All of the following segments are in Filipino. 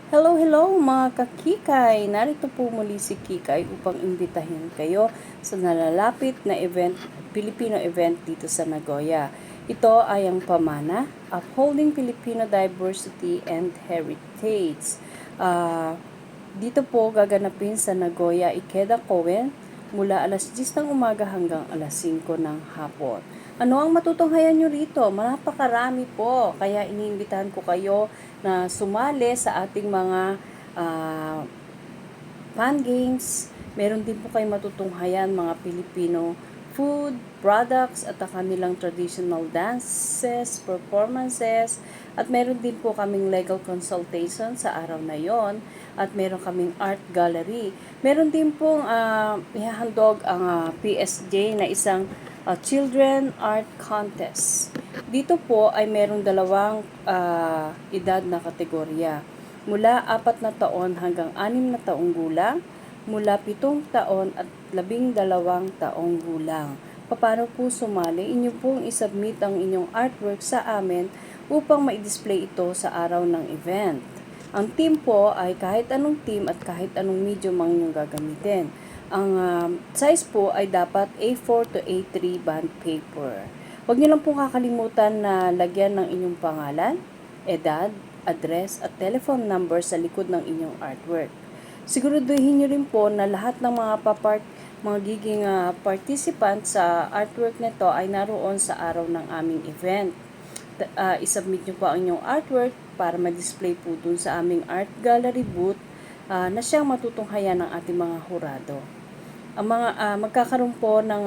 Hello, hello mga kakikay! Narito po muli si Kikay upang imbitahin kayo sa nalalapit na event, Filipino event dito sa Nagoya. Ito ay ang pamana, Upholding Filipino Diversity and Heritage. Dito po gaganapin sa Nagoya Ikeda Koen mula alas 10 ng umaga hanggang alas 5 ng hapon. Ano ang matutunghayan nyo rito? Napakarami po. Kaya iniimbitahan ko kayo na sumali sa ating mga fun games. Meron din po kayo matutunghayan mga Pilipino food, products at ang kanilang traditional dances, performances. At meron din po kaming legal consultation sa araw na yon. At meron kaming art gallery. Meron din pong ihahandog ang PSJ na isang Children Art Contest. Dito po ay merong dalawang edad na kategorya. Mula 4 na taon hanggang 6 na taong gulang, mula 7 taon at 12 taong gulang. Paano po sumali? Inyo pong isubmit ang inyong artwork sa amin upang ma-display ito sa araw ng event. Ang team po ay kahit anong team at kahit anong medium ang inyong gagamitin. Ang size po ay dapat A4 to A3 bond paper. Huwag niyo lang pong kakalimutan na lagyan ng inyong pangalan, edad, address at telephone number sa likod ng inyong artwork. Siguraduhin niyo rin po na lahat ng magiging participant sa artwork nito ay naroon sa araw ng aming event. Isubmit niyo po ang inyong artwork para ma-display po dun sa aming art gallery booth na siyang matutunghayan ng ating mga hurado. Ang mga magkakaroon po ng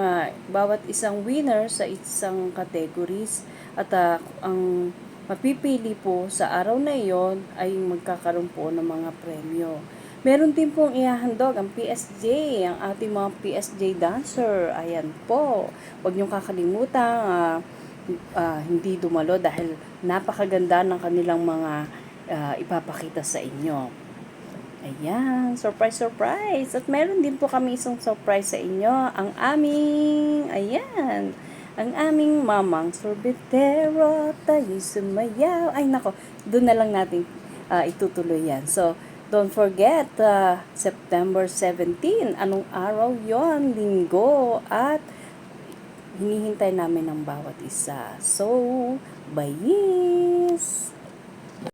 bawat isang winner sa isang categories at ang mapipili po sa araw na iyon ay magkakaroon po ng mga premyo. Meron din pong ihahandog ang PSJ, ang ating mga PSJ dancer. Ayan po. Huwag niyong kakalimutan hindi dumalo dahil napakaganda ng kanilang mga ipapakita sa inyo. Ayan, surprise, surprise. At meron din po kami isang surprise sa inyo. Ang aming mamang sorbetero, tayo sumayaw. Ay nako, doon na lang natin itutuloy yan. So, don't forget, September 17, anong araw yon? Linggo. At hinihintay namin ng bawat isa. So, bayis!